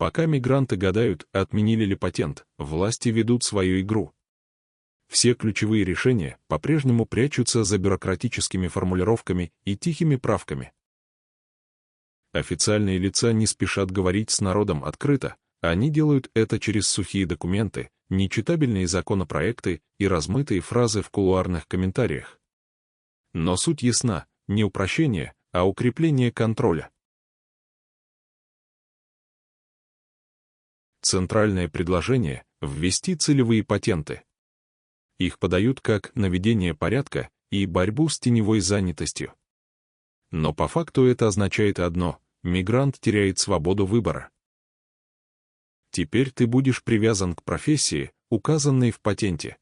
Пока мигранты гадают, отменили ли патент, власти ведут свою игру. Все ключевые решения по-прежнему прячутся за бюрократическими формулировками и тихими правками. Официальные лица не спешат говорить с народом открыто, они делают это через сухие документы, нечитабельные законопроекты и размытые фразы в кулуарных комментариях. Но суть ясна, не упрощение, а укрепление контроля. Центральное предложение – ввести целевые патенты. Их подают как наведение порядка и борьбу с теневой занятостью. Но по факту это означает одно – мигрант теряет свободу выбора. Теперь ты будешь привязан к профессии, указанной в патенте.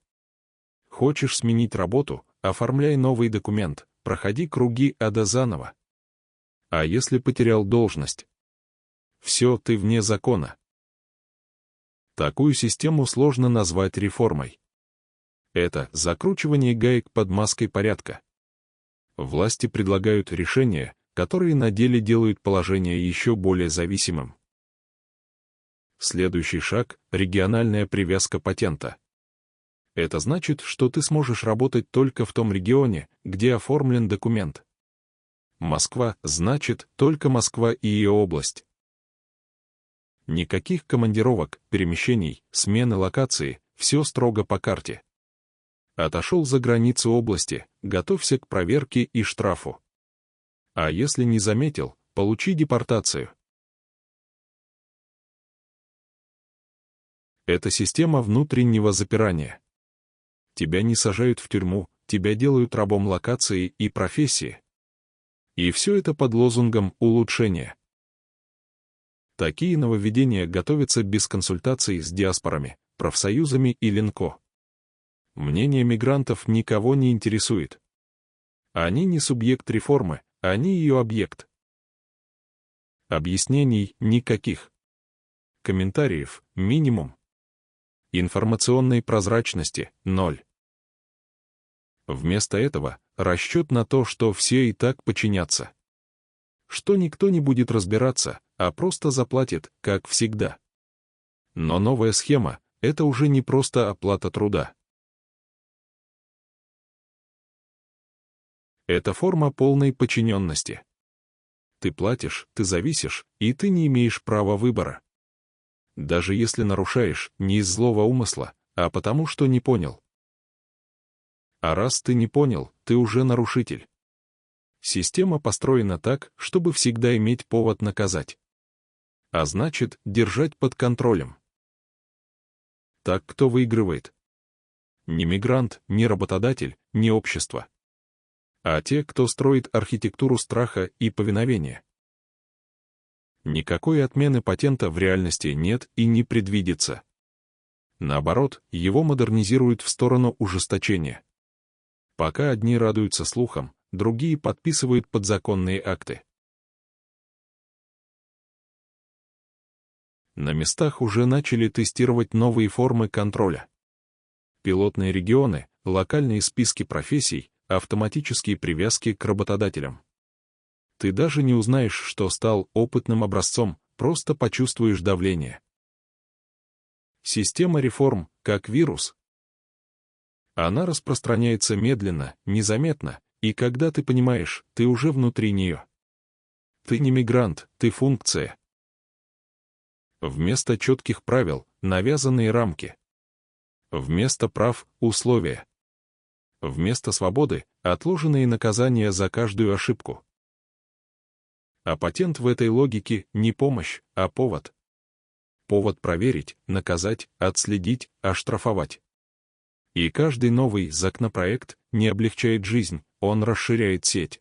Хочешь сменить работу – оформляй новый документ, проходи круги ада заново. А если потерял должность? Все, ты вне закона. Такую систему сложно назвать реформой. Это закручивание гаек под маской порядка. Власти предлагают решения, которые на деле делают положение еще более зависимым. Следующий шаг – региональная привязка патента. Это значит, что ты сможешь работать только в том регионе, где оформлен документ. Москва значит только Москва и ее область. Никаких командировок, перемещений, смены локации, все строго по карте. Отошел за границу области, готовься к проверке и штрафу. А если не заметил, получи депортацию. Это система внутреннего запирания. Тебя не сажают в тюрьму, тебя делают рабом локации и профессии. И все это под лозунгом улучшения. Такие нововведения готовятся без консультаций с диаспорами, профсоюзами и ЛИНКО. Мнение мигрантов никого не интересует. Они не субъект реформы, они ее объект. Объяснений никаких. Комментариев минимум. Информационной прозрачности – 0. Вместо этого расчет на то, что все и так подчинятся. Что никто не будет разбираться, а просто заплатит, как всегда. Но новая схема – это уже не просто оплата труда. Это форма полной подчиненности. Ты платишь, ты зависишь, и ты не имеешь права выбора. Даже если нарушаешь, не из злого умысла, а потому что не понял. А раз ты не понял, ты уже нарушитель. Система построена так, чтобы всегда иметь повод наказать. А значит, держать под контролем. Так кто выигрывает? Не мигрант, не работодатель, не общество. А те, кто строит архитектуру страха и повиновения. Никакой отмены патента в реальности нет и не предвидится. Наоборот, его модернизируют в сторону ужесточения. Пока одни радуются слухам, другие подписывают подзаконные акты. На местах уже начали тестировать новые формы контроля. Пилотные регионы, локальные списки профессий, автоматические привязки к работодателям. Ты даже не узнаешь, что стал опытным образцом, просто почувствуешь давление. Система реформ, как вирус. Она распространяется медленно, незаметно, и когда ты понимаешь, ты уже внутри нее. Ты не мигрант, ты функция. Вместо четких правил — навязанные рамки. Вместо прав — условия. Вместо свободы — отложенные наказания за каждую ошибку. А патент в этой логике не помощь, а повод. Повод проверить, наказать, отследить, оштрафовать. И каждый новый законопроект не облегчает жизнь, он расширяет сеть.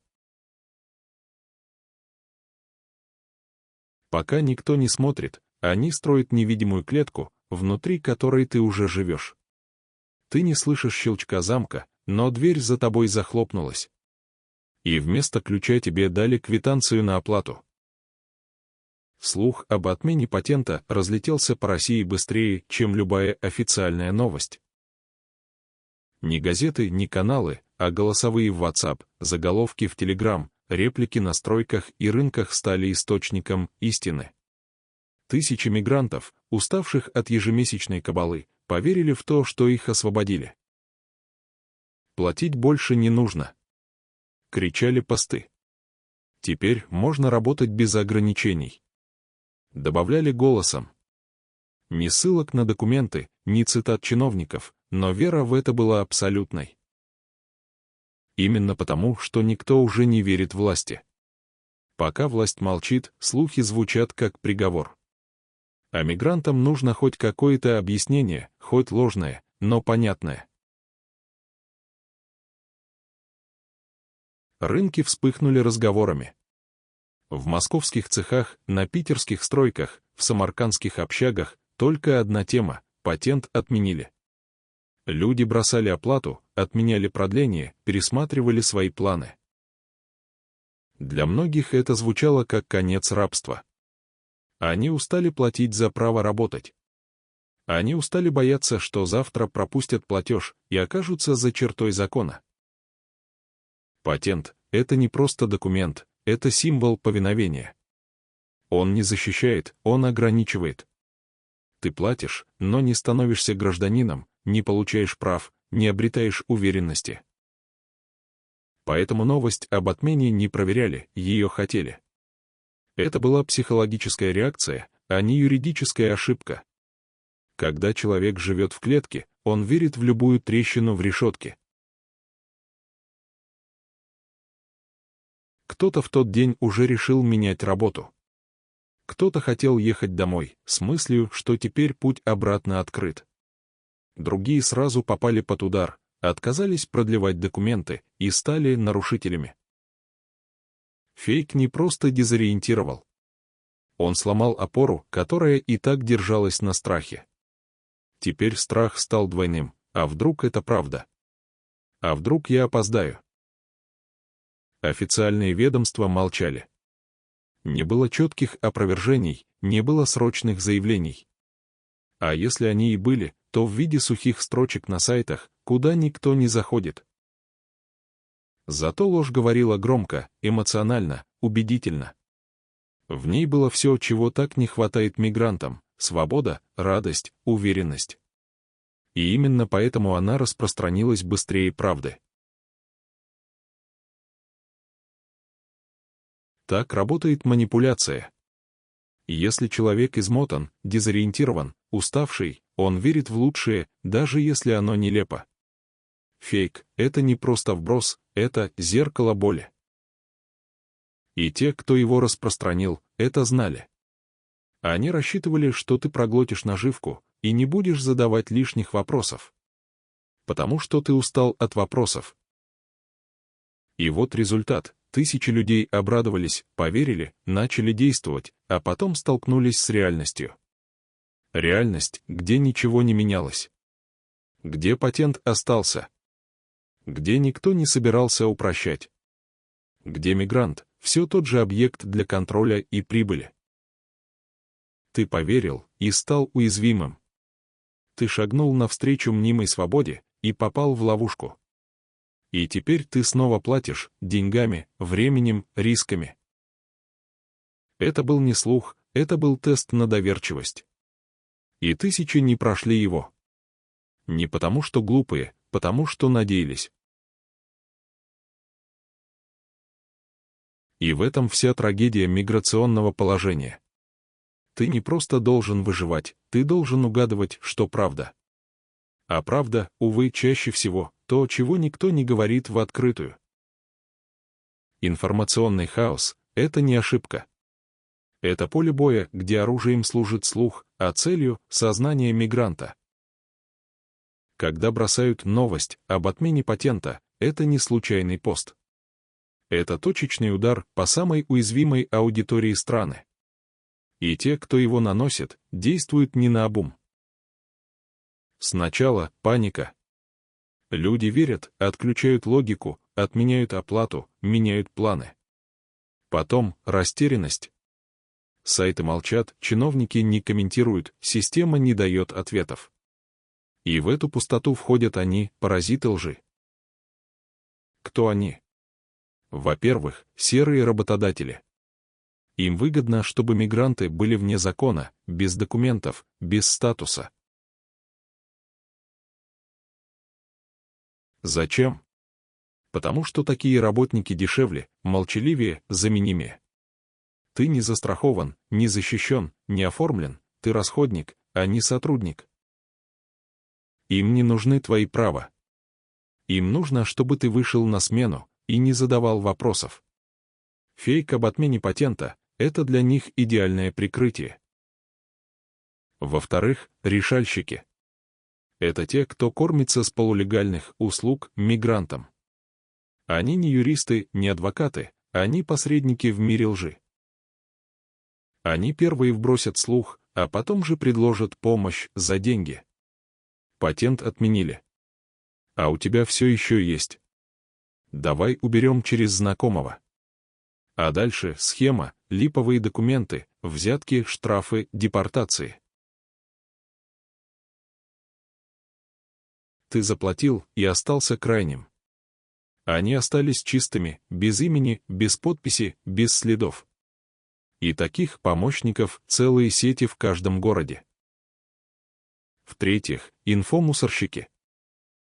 Пока никто не смотрит, они строят невидимую клетку, внутри которой ты уже живешь. Ты не слышишь щелчка замка, но дверь за тобой захлопнулась. И вместо ключа тебе дали квитанцию на оплату. Слух об отмене патента разлетелся по России быстрее, чем любая официальная новость. Ни газеты, ни каналы, а голосовые в WhatsApp, заголовки в Telegram, реплики на стройках и рынках стали источником истины. Тысячи мигрантов, уставших от ежемесячной кабалы, поверили в то, что их освободили. «Платить больше не нужно», — кричали посты. «Теперь можно работать без ограничений», — добавляли голосом. Ни ссылок на документы, ни цитат чиновников, но вера в это была абсолютной. Именно потому, что никто уже не верит власти. Пока власть молчит, слухи звучат как приговор. А мигрантам нужно хоть какое-то объяснение, хоть ложное, но понятное. Рынки вспыхнули разговорами. В московских цехах, на питерских стройках, в самаркандских общагах только одна тема — патент отменили. Люди бросали оплату, отменяли продление, пересматривали свои планы. Для многих это звучало как конец рабства. Они устали платить за право работать. Они устали бояться, что завтра пропустят платеж и окажутся за чертой закона. Патент — это не просто документ, это символ повиновения. Он не защищает, он ограничивает. Ты платишь, но не становишься гражданином, не получаешь прав, не обретаешь уверенности. Поэтому новость об отмене не проверяли, ее хотели. Это была психологическая реакция, а не юридическая ошибка. Когда человек живет в клетке, он верит в любую трещину в решетке. Кто-то в тот день уже решил менять работу. Кто-то хотел ехать домой, с мыслью, что теперь путь обратно открыт. Другие сразу попали под удар, отказались продлевать документы и стали нарушителями. Фейк не просто дезориентировал. Он сломал опору, которая и так держалась на страхе. Теперь страх стал двойным. А вдруг это правда? А вдруг я опоздаю? Официальные ведомства молчали. Не было четких опровержений, не было срочных заявлений. А если они и были, то в виде сухих строчек на сайтах, куда никто не заходит. Зато ложь говорила громко, эмоционально, убедительно. В ней было все, чего так не хватает мигрантам: свобода, радость, уверенность. И именно поэтому она распространилась быстрее правды. Так работает манипуляция. Если человек измотан, дезориентирован, уставший, он верит в лучшее, даже если оно нелепо. Фейк — это не просто вброс, это зеркало боли. И те, кто его распространил, это знали. Они рассчитывали, что ты проглотишь наживку и не будешь задавать лишних вопросов. Потому что ты устал от вопросов. И вот результат. Тысячи людей обрадовались, поверили, начали действовать, а потом столкнулись с реальностью. Реальность, где ничего не менялось. Где патент остался. Где никто не собирался упрощать. Где мигрант — все тот же объект для контроля и прибыли. Ты поверил и стал уязвимым. Ты шагнул навстречу мнимой свободе и попал в ловушку. И теперь ты снова платишь деньгами, временем, рисками. Это был не слух, это был тест на доверчивость. И тысячи не прошли его. Не потому что глупые, потому что надеялись. И в этом вся трагедия миграционного положения. Ты не просто должен выживать, ты должен угадывать, что правда. А правда, увы, чаще всего то, чего никто не говорит в открытую. Информационный хаос — это не ошибка. Это поле боя, где оружием служит слух, а целью — сознание мигранта. Когда бросают новость об отмене патента, это не случайный пост. Это точечный удар по самой уязвимой аудитории страны. И те, кто его наносит, действуют не наобум. Сначала паника. Люди верят, отключают логику, отменяют оплату, меняют планы. Потом растерянность. Сайты молчат, чиновники не комментируют, система не дает ответов. И в эту пустоту входят они, паразиты лжи. Кто они? Во-первых, серые работодатели. Им выгодно, чтобы мигранты были вне закона, без документов, без статуса. Зачем? Потому что такие работники дешевле, молчаливее, заменимее. Ты не застрахован, не защищен, не оформлен, ты расходник, а не сотрудник. Им не нужны твои права. Им нужно, чтобы ты вышел на смену и не задавал вопросов. Фейк об отмене патента — это для них идеальное прикрытие. Во-вторых, решальщики. Это те, кто кормится с полулегальных услуг мигрантам. Они не юристы, не адвокаты, они посредники в мире лжи. Они первые вбросят слух, а потом же предложат помощь за деньги. Патент отменили. А у тебя все еще есть. Давай уберем через знакомого. А дальше схема, липовые документы, взятки, штрафы, депортации. Ты заплатил и остался крайним. Они остались чистыми, без имени, без подписи, без следов. И таких помощников целые сети в каждом городе. В-третьих, инфомусорщики.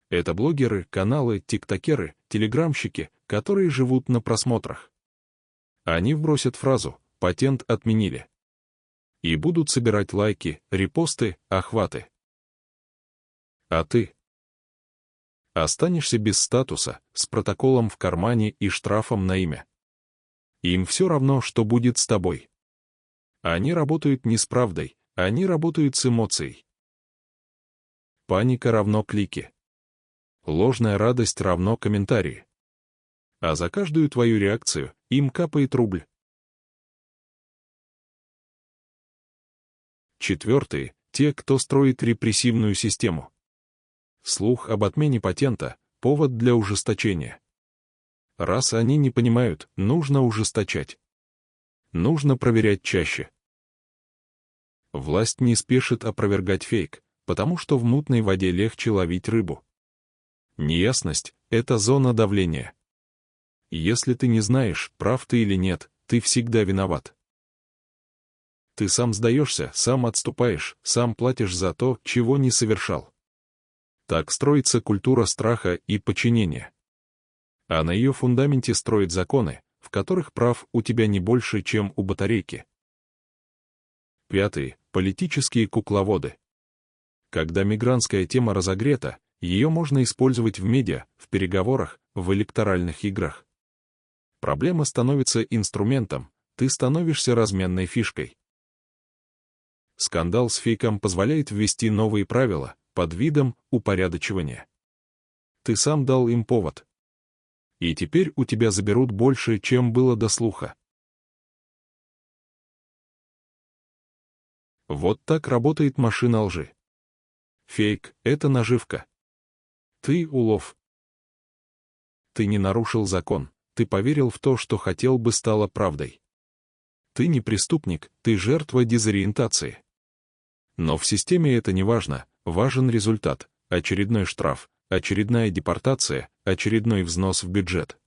Это блогеры, каналы, тиктокеры, телеграмщики, которые живут на просмотрах. Они вбросят фразу «патент отменили» и будут собирать лайки, репосты, охваты. А ты? Останешься без статуса, с протоколом в кармане и штрафом на имя. Им все равно, что будет с тобой. Они работают не с правдой, они работают с эмоцией. Паника равно клики. Ложная радость равно комментарии. А за каждую твою реакцию им капает рубль. Четвертые — те, кто строит репрессивную систему. Слух об отмене патента — повод для ужесточения. Раз они не понимают, нужно ужесточать. Нужно проверять чаще. Власть не спешит опровергать фейк, потому что в мутной воде легче ловить рыбу. Неясность — это зона давления. Если ты не знаешь, прав ты или нет, ты всегда виноват. Ты сам сдаешься, сам отступаешь, сам платишь за то, чего не совершал. Так строится культура страха и подчинения. А на ее фундаменте строят законы, в которых прав у тебя не больше, чем у батарейки. Пятый — политические кукловоды. Когда мигрантская тема разогрета, ее можно использовать в медиа, в переговорах, в электоральных играх. Проблема становится инструментом, ты становишься разменной фишкой. Скандал с фейком позволяет ввести новые правила под видом упорядочивания. Ты сам дал им повод. И теперь у тебя заберут больше, чем было до слуха. Вот так работает машина лжи. Фейк — это наживка. Ты — улов. Ты не нарушил закон, ты поверил в то, что хотел бы стало правдой. Ты не преступник, ты жертва дезориентации. Но в системе это не важно, важен результат, очередной штраф, очередная депортация, очередной взнос в бюджет.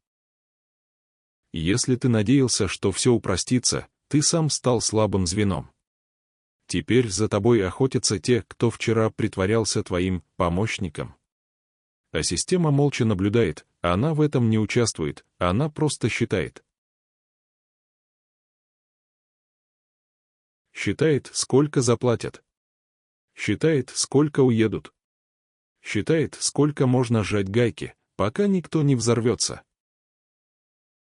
Если ты надеялся, что все упростится, ты сам стал слабым звеном. Теперь за тобой охотятся те, кто вчера притворялся твоим помощником. А система молча наблюдает, она в этом не участвует, она просто считает. Считает, сколько заплатят. Считает, сколько уедут. Считает, сколько можно сжать гайки, пока никто не взорвется.